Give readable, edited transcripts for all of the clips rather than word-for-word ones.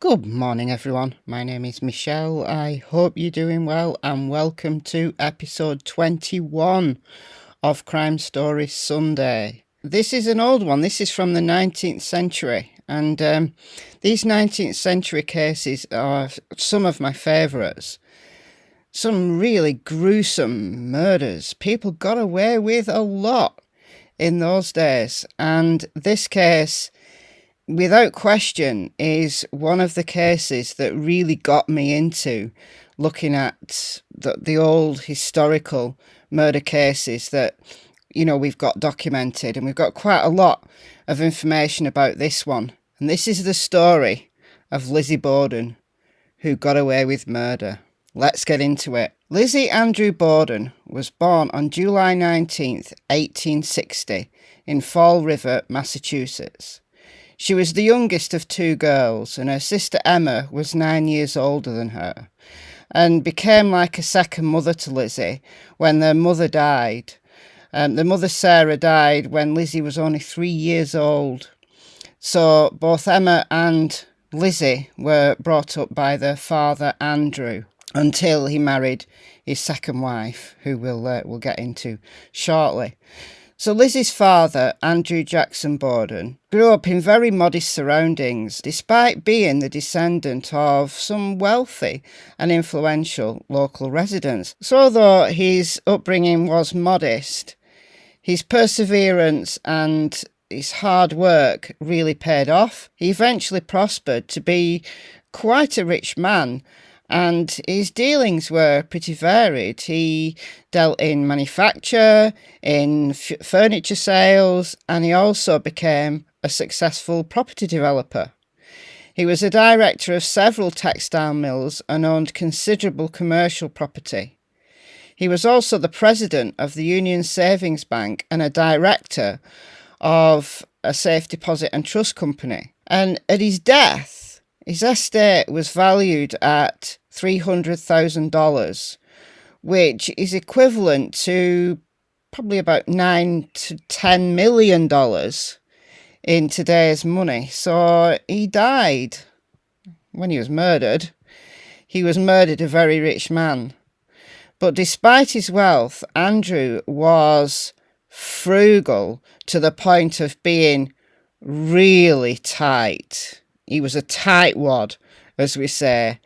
Good morning, everyone. My name is Michelle. I hope you're doing well, and welcome to episode 21 of Crime Story Sunday. This is an old one. This is from the 19th century, and these 19th century cases are some of my favourites. Some really gruesome murders. People got away with a lot in those days, and this case, without question, is one of the cases that really got me into looking at the old historical murder cases that, we've got documented, and we've got quite a lot of information about this one. And this is the story of Lizzie Borden, who got away with murder. Let's get into it. Lizzie Andrew Borden was born on July 19th, 1860, in Fall River, Massachusetts. She was the youngest of two girls, and her sister Emma was 9 years older than her, and became like a second mother to Lizzie when their mother died. The mother Sarah died when Lizzie was only 3 years old. So both Emma and Lizzie were brought up by their father Andrew until he married his second wife, who we'll get into shortly. So Lizzie's father, Andrew Jackson Borden, grew up in very modest surroundings, despite being the descendant of some wealthy and influential local residents. So although his upbringing was modest, his perseverance and his hard work really paid off. He eventually prospered to be quite a rich man, and his dealings were pretty varied. He dealt in manufacture, in furniture sales, and he also became a successful property developer. He was a director of several textile mills and owned considerable commercial property. He was also the president of the Union Savings Bank and a director of a safe deposit and trust company. And at his death, his estate was valued at $300,000, which is equivalent to probably about $9 to $10 million in today's money. So he died when he was murdered. He was murdered a very rich man. But despite his wealth, Andrew was frugal to the point of being really tight. He was a tightwad, as we say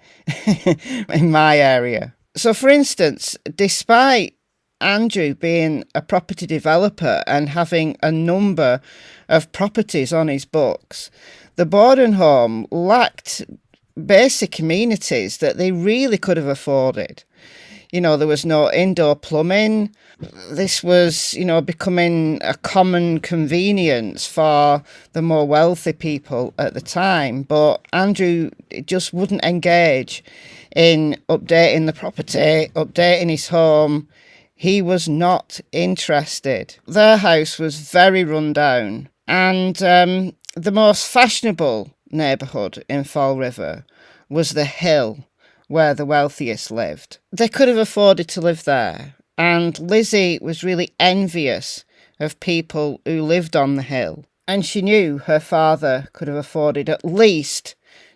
in my area. So, for instance, despite Andrew being a property developer and having a number of properties on his books, the Borden home lacked basic amenities that they really could have afforded. There was no indoor plumbing. This was, becoming a common convenience for the more wealthy people at the time. But Andrew just wouldn't engage in updating the property, updating his home. He was not interested. Their house was very run down. And the most fashionable neighbourhood in Fall River was the Hill, where the wealthiest lived. They could have afforded to live there, and Lizzie was really envious of people who lived on the hill, and she knew her father could have afforded at least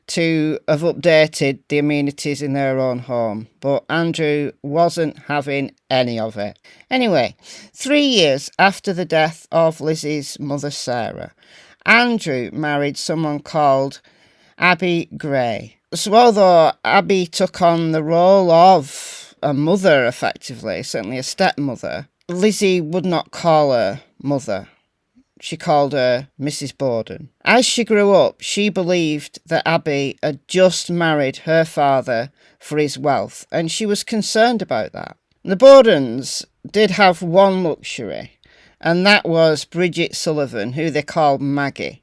to have updated the amenities in their own home, but Andrew wasn't having any of it. Anyway, 3 years after the death of Lizzie's mother Sarah, Andrew married someone called Abby Gray. So although Abby took on the role of a mother, effectively, certainly a stepmother, Lizzie would not call her mother. She called her Mrs. Borden. As she grew up, she believed that Abby had just married her father for his wealth, and she was concerned about that. The Bordens did have one luxury, and that was Bridget Sullivan, who they called Maggie,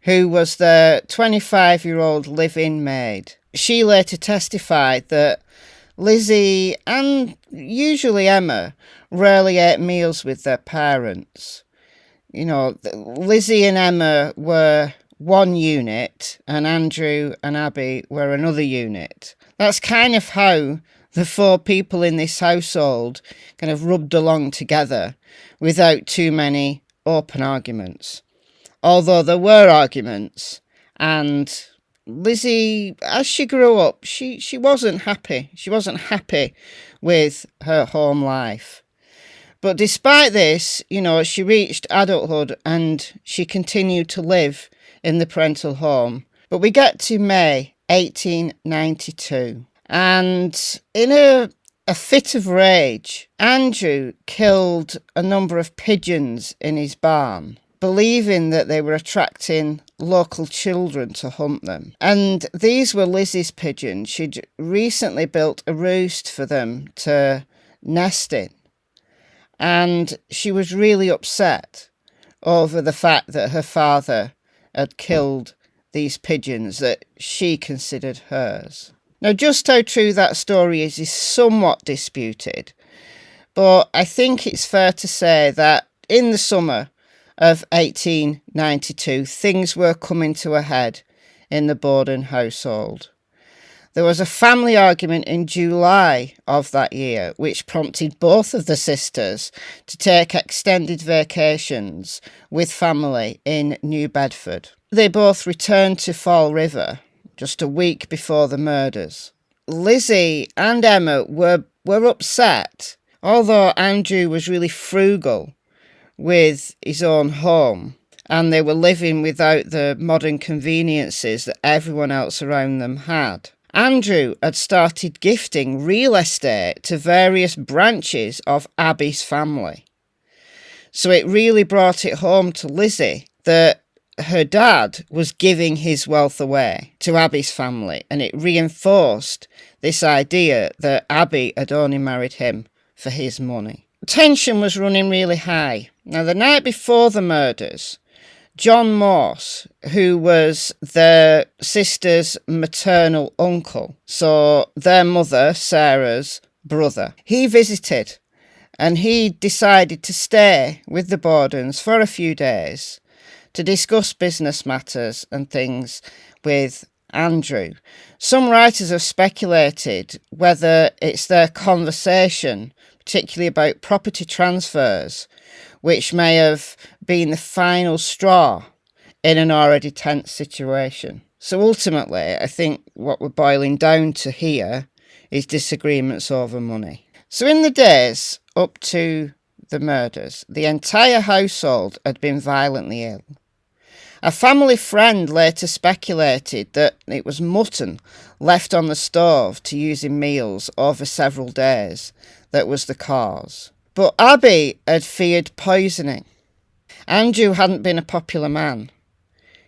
who was the 25-year-old live-in maid. She later testified that Lizzie and usually Emma rarely ate meals with their parents. Lizzie and Emma were one unit, and Andrew and Abby were another unit. That's kind of how the four people in this household kind of rubbed along together without too many open arguments. Although there were arguments, and Lizzie, as she grew up, she wasn't happy. She wasn't happy with her home life. But despite this, she reached adulthood and she continued to live in the parental home. But we get to May 1892, and in a fit of rage, Andrew killed a number of pigeons in his barn, believing that they were attracting local children to hunt them. And these were Lizzie's pigeons. She'd recently built a roost for them to nest in. And she was really upset over the fact that her father had killed these pigeons that she considered hers. Now, just how true that story is somewhat disputed, but I think it's fair to say that in the summer of 1892, things were coming to a head in the Borden household. There was a family argument in July of that year, which prompted both of the sisters to take extended vacations with family in New Bedford. They both returned to Fall River just a week before the murders. Lizzie and Emma were upset, although Andrew was really frugal with his own home, and they were living without the modern conveniences that everyone else around them had. Andrew had started gifting real estate to various branches of Abby's family. So it really brought it home to Lizzie that her dad was giving his wealth away to Abby's family, and it reinforced this idea that Abby had only married him for his money. Tension was running really high. Now, the night before the murders, John Morse, who was their sister's maternal uncle, so their mother, Sarah's brother, he visited, and he decided to stay with the Bordens for a few days to discuss business matters and things with Andrew. Some writers have speculated whether it's their conversation, particularly about property transfers, which may have been the final straw in an already tense situation. So ultimately, I think what we're boiling down to here is disagreements over money. So in the days up to the murders, the entire household had been violently ill. A family friend later speculated that it was mutton left on the stove to use in meals over several days that was the cause. But Abby had feared poisoning. Andrew hadn't been a popular man.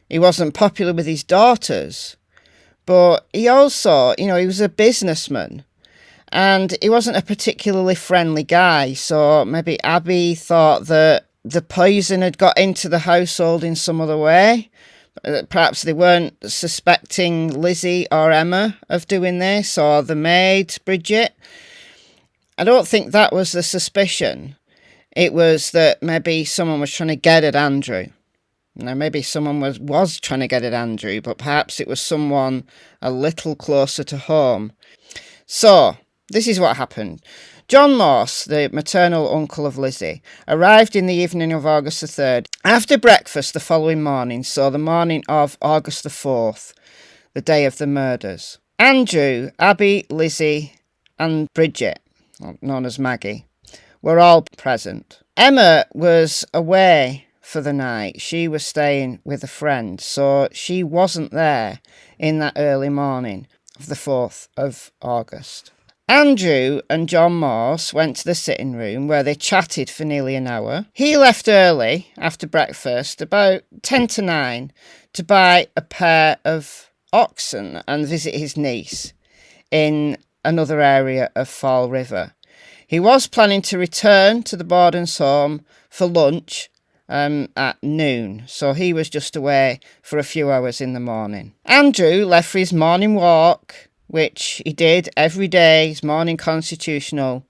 He wasn't popular with his daughters, but he also, he was a businessman, and he wasn't a particularly friendly guy, so maybe Abby thought that the poison had got into the household in some other way. Perhaps they weren't suspecting Lizzie or Emma of doing this, or the maid, Bridget. I don't think that was the suspicion. It was that maybe someone was trying to get at Andrew. Now, maybe someone was trying to get at Andrew, but perhaps it was someone a little closer to home. So, this is what happened. John Morse, the maternal uncle of Lizzie, arrived in the evening of August the 3rd, after breakfast the following morning, so the morning of August the 4th, the day of the murders. Andrew, Abby, Lizzie, and Bridget, known as Maggie, were all present. Emma was away for the night. She was staying with a friend, so she wasn't there in that early morning of the 4th of August. Andrew and John Morse went to the sitting room where they chatted for nearly an hour. He left early after breakfast, about 10 to 9, to buy a pair of oxen and visit his niece in another area of Fall River. He was planning to return to the Borden's home for lunch at noon, so he was just away for a few hours in the morning. Andrew left for his morning walk, which he did every day, his morning constitutional,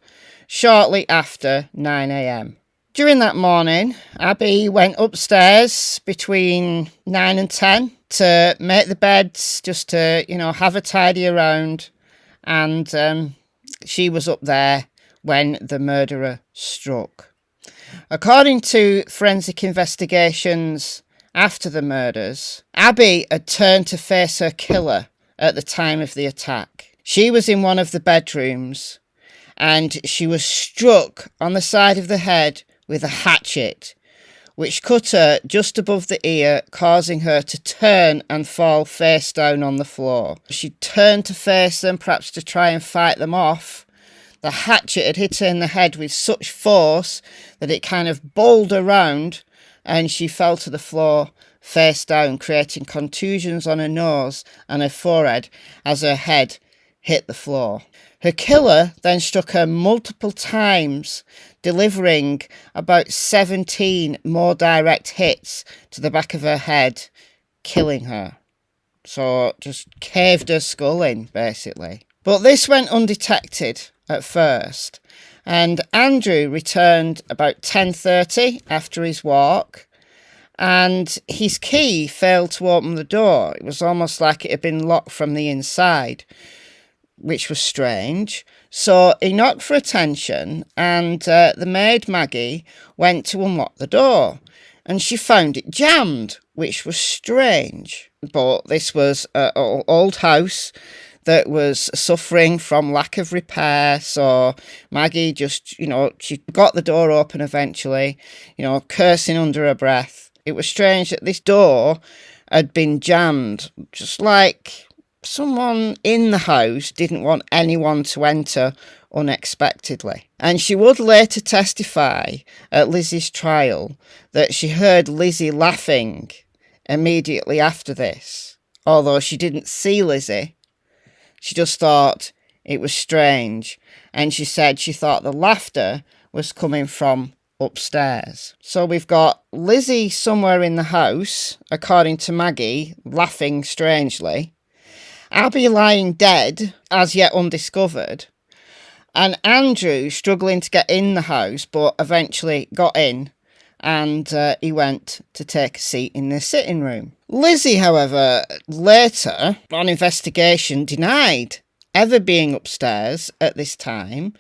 shortly after 9 a.m. During that morning, Abby went upstairs between 9 and 10 to make the beds, just to, have a tidy around, and she was up there when the murderer struck. According to forensic investigations after the murders, Abby had turned to face her killer at the time of the attack. She was in one of the bedrooms and she was struck on the side of the head with a hatchet, which cut her just above the ear, causing her to turn and fall face down on the floor. She turned to face them, perhaps to try and fight them off. The hatchet had hit her in the head with such force that it kind of bowled around and she fell to the floor face down, creating contusions on her nose and her forehead as her head hit the floor. Her killer then struck her multiple times, delivering about 17 more direct hits to the back of her head, killing her. So just caved her skull in, basically. But this went undetected at first, and Andrew returned about 10:30 after his walk, and his key failed to open the door. It was almost like it had been locked from the inside, which was strange. So he knocked for attention, and the maid Maggie went to unlock the door, and she found it jammed, which was strange. But this was an old house that was suffering from lack of repair, so Maggie just, she got the door open eventually, cursing under her breath. It was strange that this door had been jammed, just like someone in the house didn't want anyone to enter unexpectedly. And she would later testify at Lizzie's trial that she heard Lizzie laughing immediately after this. Although she didn't see Lizzie, she just thought it was strange. And she said she thought the laughter was coming from upstairs. So we've got Lizzie somewhere in the house, according to Maggie, laughing strangely. Abby lying dead, as yet undiscovered, and Andrew struggling to get in the house, but eventually got in, and he went to take a seat in the sitting room. Lizzie, however, later, on investigation, denied ever being upstairs at this time,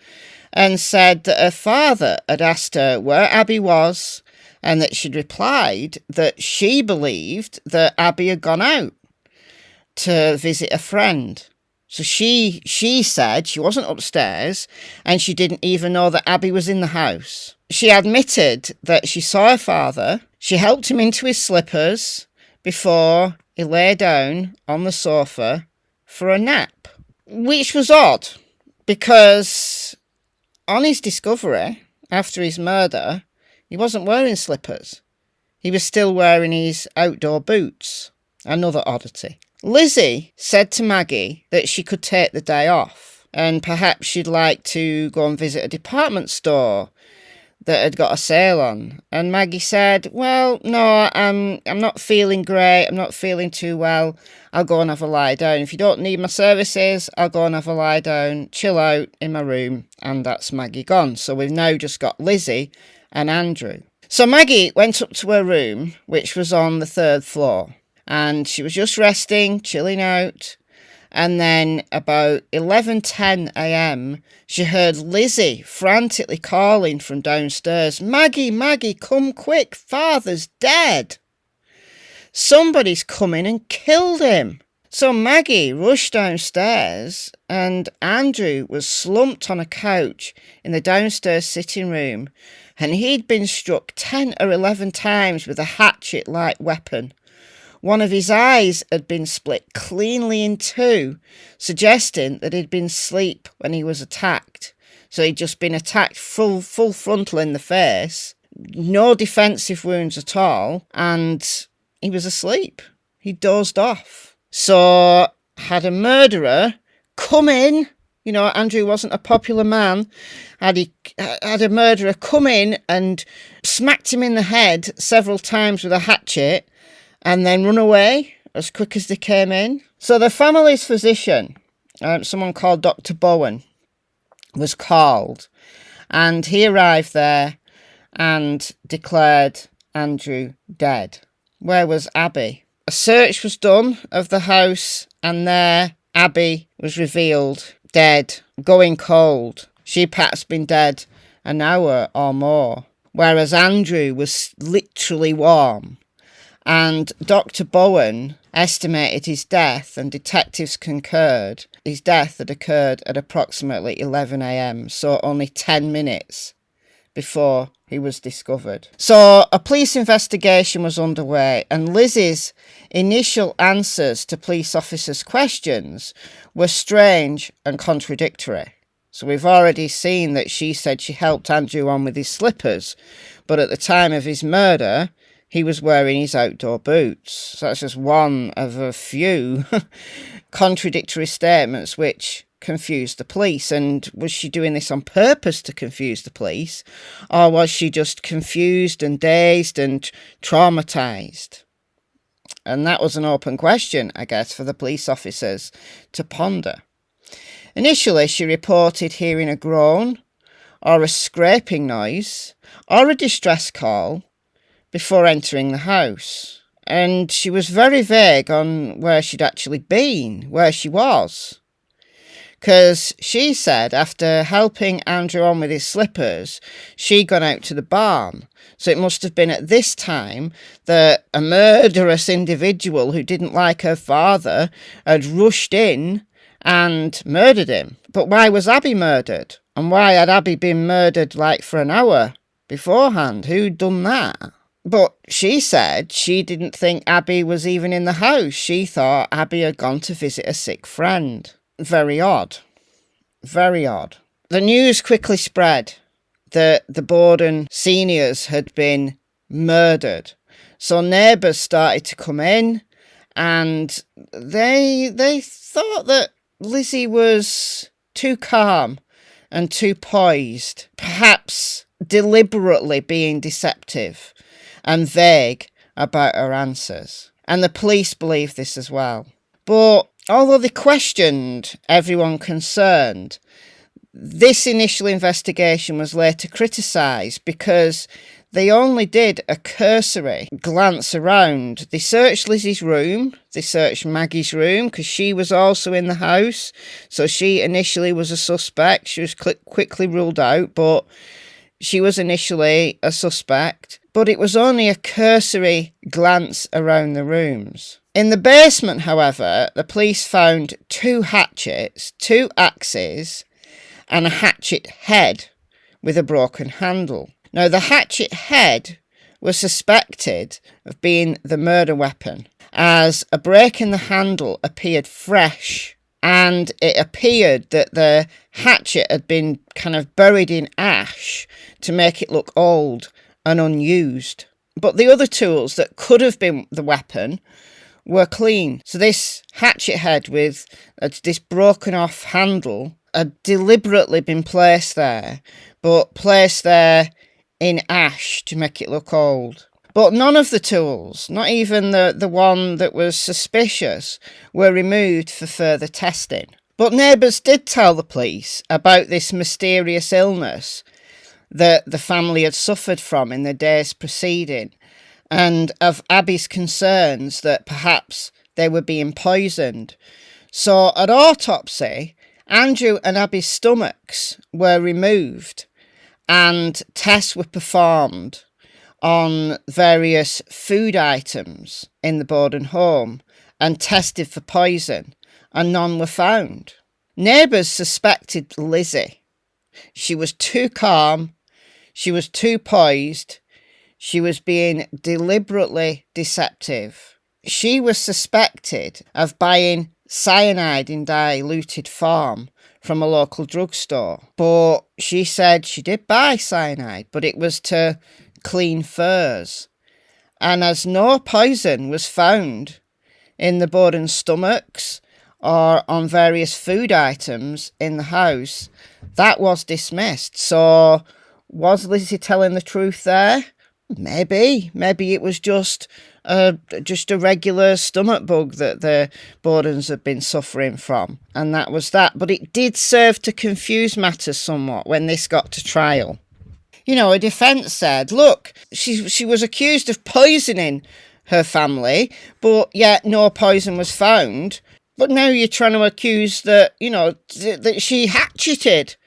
and said that her father had asked her where Abby was, and that she'd replied that she believed that Abby had gone out to visit a friend. So she said she wasn't upstairs and she didn't even know that Abby was in the house. She admitted that she saw her father. She helped him into his slippers before he lay down on the sofa for a nap, which was odd because on his discovery after his murder, he wasn't wearing slippers. He was still wearing his outdoor boots. Another oddity. Lizzie said to Maggie that she could take the day off and perhaps she'd like to go and visit a department store that had got a sale on. And Maggie said, well, no, I'm not feeling great. I'm not feeling too well. I'll go and have a lie down. If you don't need my services, I'll go and have a lie down, chill out in my room. And that's Maggie gone. So we've now just got Lizzie and Andrew. So Maggie went up to her room, which was on the 3rd floor. And she was just resting, chilling out. And then about 11:10 a.m, she heard Lizzie frantically calling from downstairs, Maggie, Maggie, come quick, Father's dead. Somebody's come in and killed him. So Maggie rushed downstairs and Andrew was slumped on a couch in the downstairs sitting room. And he'd been struck 10 or 11 times with a hatchet-like weapon. One of his eyes had been split cleanly in two, suggesting that he'd been asleep when he was attacked. So he'd just been attacked full frontal in the face, no defensive wounds at all, and he was asleep. He dozed off. So had a murderer come in, Andrew wasn't a popular man, had a murderer come in and smacked him in the head several times with a hatchet, and then run away as quick as they came in. So the family's physician, someone called Dr. Bowen, was called. And he arrived there and declared Andrew dead. Where was Abby? A search was done of the house, and there Abby was revealed dead, going cold. She'd perhaps been dead an hour or more, whereas Andrew was literally warm. And Dr. Bowen estimated his death, and detectives concurred, his death had occurred at approximately 11 a.m, so only 10 minutes before he was discovered. So a police investigation was underway, and Lizzie's initial answers to police officers' questions were strange and contradictory. So we've already seen that she said she helped Andrew on with his slippers, but at the time of his murder, he was wearing his outdoor boots. So that's just one of a few contradictory statements which confused the police. And was she doing this on purpose to confuse the police, or was she just confused and dazed and traumatized? And that was an open question, I guess, for the police officers to ponder. Initially, she reported hearing a groan or a scraping noise or a distress call before entering the house. And she was very vague on where she'd actually been, where she was. Because she said after helping Andrew on with his slippers, she'd gone out to the barn. So it must have been at this time that a murderous individual who didn't like her father had rushed in and murdered him. But why was Abby murdered? And why had Abby been murdered like for an hour beforehand? Who'd done that? But she said she didn't think Abby was even in the house. She thought Abby had gone to visit a sick friend. Very odd. Very odd. The news quickly spread that the Borden seniors had been murdered. So neighbours started to come in, and they thought that Lizzie was too calm and too poised, perhaps deliberately being deceptive and vague about her answers. And the police believed this as well. But although they questioned everyone concerned, this initial investigation was later criticised because they only did a cursory glance around. They searched Lizzie's room, they searched Maggie's room because she was also in the house. So she initially was a suspect. She was quickly ruled out, but she was initially a suspect. But it was only a cursory glance around the rooms. In the basement, however, the police found 2 hatchets, 2 axes, and a hatchet head with a broken handle. Now, the hatchet head was suspected of being the murder weapon, as a break in the handle appeared fresh, and it appeared that the hatchet had been kind of buried in ash to make it look old and unused. But the other tools that could have been the weapon were clean. So this hatchet head with this broken off handle had deliberately been placed there, but placed there in ash to make it look old. But none of the tools, not even the one that was suspicious, were removed for further testing. But neighbours did tell the police about this mysterious illness that the family had suffered from in the days preceding, and of Abby's concerns that perhaps they were being poisoned. So at autopsy, Andrew and Abby's stomachs were removed and tests were performed on various food items in the Borden home and tested for poison, and none were found. Neighbours suspected Lizzie. She was too calm, she was too poised, she was being deliberately deceptive. She was suspected of buying cyanide in diluted form from a local drugstore. But she said she did buy cyanide, but it was to clean furs. And as no poison was found in the Borden stomachs or on various food items in the house, that was dismissed. So was Lizzie telling the truth there? Maybe it was just a regular stomach bug that the Bordens had been suffering from, and that was that. But it did serve to confuse matters somewhat when this got to trial. You know, a defence said, look, she was accused of poisoning her family, but yet no poison was found. But now you're trying to accuse that, that she hatcheted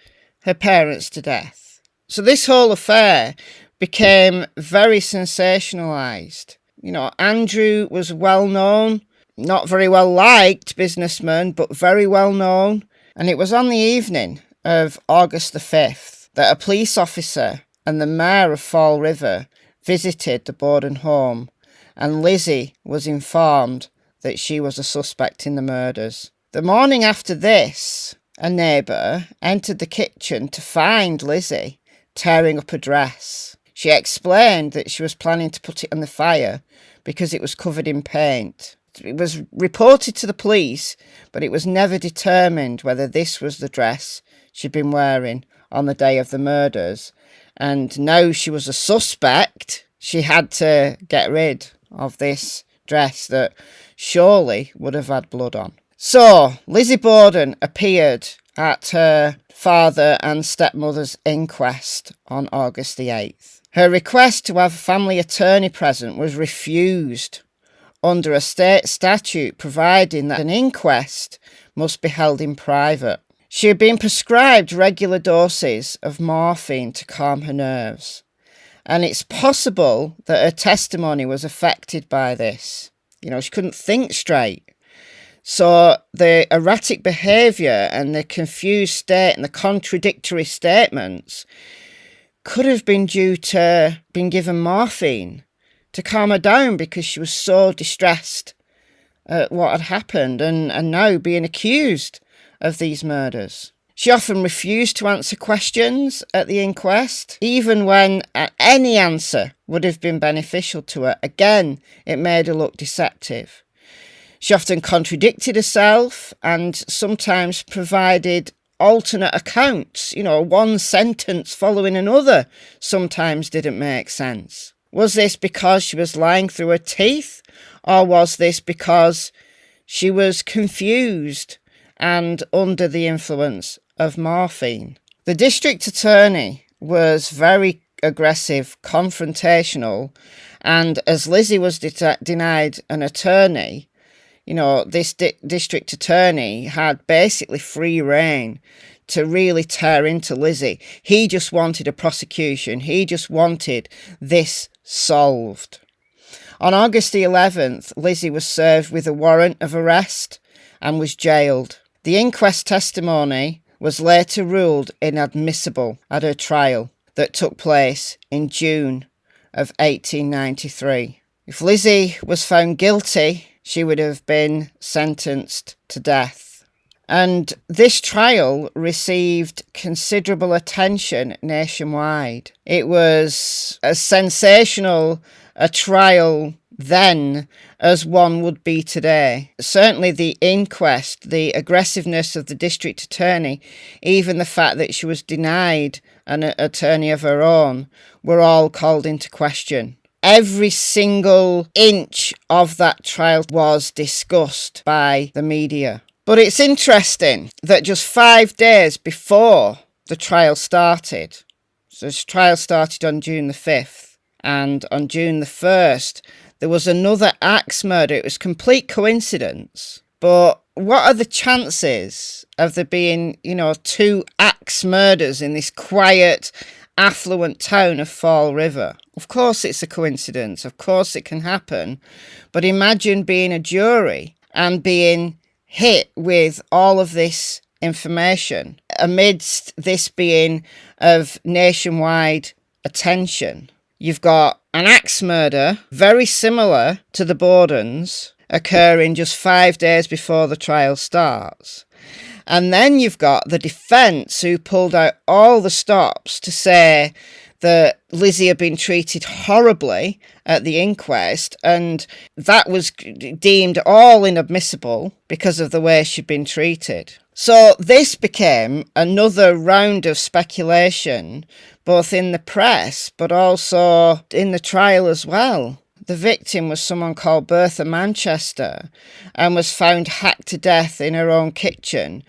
her parents to death. So this whole affair became very sensationalised. Andrew was well known, not very well liked businessman, but very well known. And it was on the evening of August the 5th that a police officer and the mayor of Fall River visited the Borden home, and Lizzie was informed that she was a suspect in the murders. The morning after this, a neighbour entered the kitchen to find Lizzie tearing up a dress. She explained that she was planning to put it on the fire because it was covered in paint. It was reported to the police, but it was never determined whether this was the dress she'd been wearing on the day of the murders. And now she was a suspect, she had to get rid of this dress that surely would have had blood on. So, Lizzie Borden appeared at her father and stepmother's inquest on August the 8th. Her request to have a family attorney present was refused under a state statute providing that an inquest must be held in private. She had been prescribed regular doses of morphine to calm her nerves, and it's possible that her testimony was affected by this. She couldn't think straight. So the erratic behaviour and the confused state and the contradictory statements could have been due to being given morphine to calm her down because she was so distressed at what had happened and now being accused of these murders. She often refused to answer questions at the inquest, even when any answer would have been beneficial to her. Again, it made her look deceptive. She often contradicted herself and sometimes provided alternate accounts. One sentence following another sometimes didn't make sense. Was this because she was lying through her teeth, or was this because she was confused and under the influence of morphine? The district attorney was very aggressive, confrontational, and as Lizzie was denied an attorney, this district attorney had basically free rein to really tear into Lizzie. He just wanted a prosecution. He just wanted this solved. On August the 11th, Lizzie was served with a warrant of arrest and was jailed. The inquest testimony was later ruled inadmissible at her trial that took place in June of 1893. If Lizzie was found guilty, she would have been sentenced to death. And this trial received considerable attention nationwide. It was as sensational a trial then as one would be today. Certainly the inquest, the aggressiveness of the district attorney, even the fact that she was denied an attorney of her own, were all called into question. Every single inch of that trial was discussed by the media. But it's interesting that just 5 days before the trial started, so this trial started on June the 5th, and on June the 1st, there was another axe murder. It was complete coincidence. But what are the chances of there being, 2 axe murders in this quiet, affluent town of Fall River? Of course it's a coincidence. Of course it can happen. But imagine being a jury and being hit with all of this information amidst this being of nationwide attention. You've got an axe murder very similar to the Bordens occurring just 5 days before the trial starts. And then you've got the defence who pulled out all the stops to say that Lizzie had been treated horribly at the inquest, and that was deemed all inadmissible because of the way she'd been treated. So this became another round of speculation, both in the press, but also in the trial as well. The victim was someone called Bertha Manchester and was found hacked to death in her own kitchen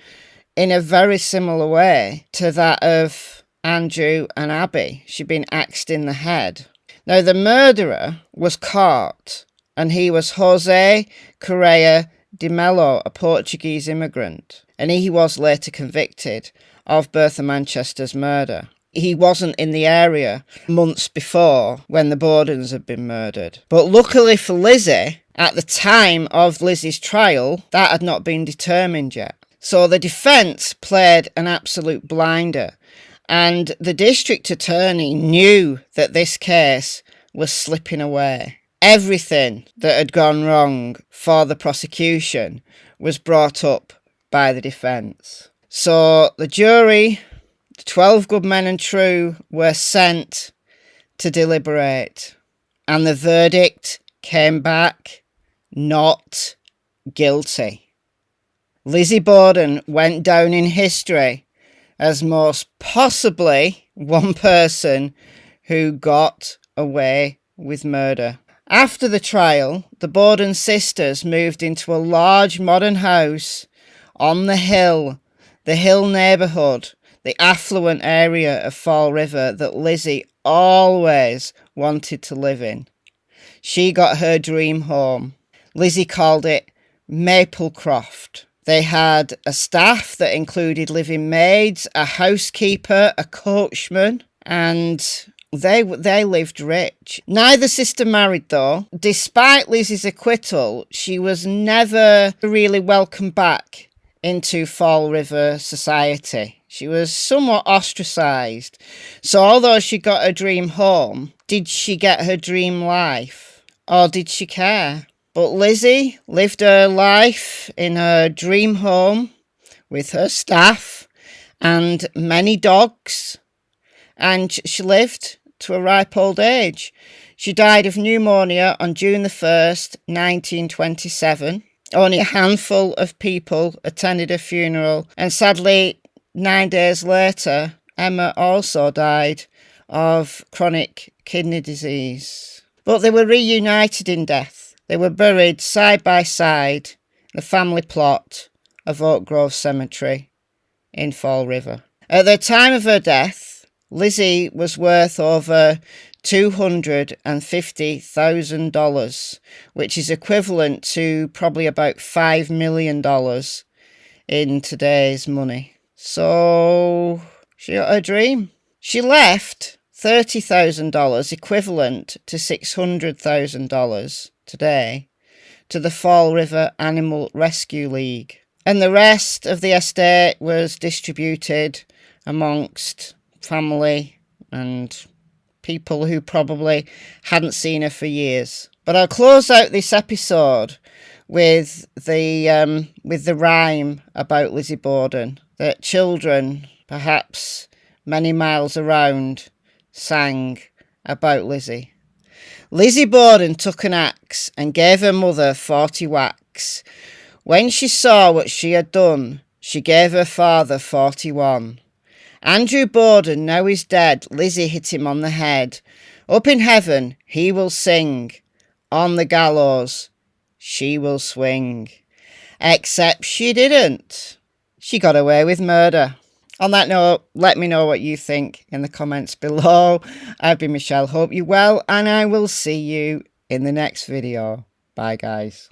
in a very similar way to that of Andrew and Abby. She'd been axed in the head. Now, the murderer was caught, and he was Jose Correia de Mello, a Portuguese immigrant, and he was later convicted of Bertha Manchester's murder. he wasn't in the area months before when the Bordens had been murdered. But luckily for Lizzie, at the time of Lizzie's trial, that had not been determined yet. So the defence played an absolute blinder, and the district attorney knew that this case was slipping away. Everything that had gone wrong for the prosecution was brought up by the defence. So the jury, the 12 good men and true, were sent to deliberate, and the verdict came back not guilty. Lizzie Borden went down in history as most possibly one person who got away with murder. After the trial, the Borden sisters moved into a large modern house on the Hill neighbourhood, the affluent area of Fall River that Lizzie always wanted to live in. She got her dream home. Lizzie called it Maplecroft. They had a staff that included living maids, a housekeeper, a coachman, and they lived rich. Neither sister married, though. Despite Lizzie's acquittal, she was never really welcomed back into Fall River society. She was somewhat ostracised. So although she got her dream home, did she get her dream life? Or did she care? But Lizzie lived her life in her dream home with her staff and many dogs, and she lived to a ripe old age. She died of pneumonia on June the 1st, 1927. Only a handful of people attended her funeral, and sadly, 9 days later, Emma also died of chronic kidney disease. But they were reunited in death. They were buried side by side in the family plot of Oak Grove Cemetery in Fall River. At the time of her death, Lizzie was worth over $250,000, which is equivalent to probably about $5 million in today's money. So she got her dream. She left $30,000, equivalent to $600,000 today, to the Fall River Animal Rescue League. And the rest of the estate was distributed amongst family and people who probably hadn't seen her for years. But I'll close out this episode with the rhyme about Lizzie Borden that children, perhaps many miles around, sang about Lizzie. Lizzie Borden took an axe and gave her mother 40 whacks. When she saw what she had done, she gave her father 41. Andrew Borden now is dead, Lizzie hit him on the head. Up in heaven he will sing, on the gallows she will swing. Except she didn't. She got away with murder. On that note, let me know what you think in the comments below. I've been Michelle, hope you're well, and I will see you in the next video. Bye guys.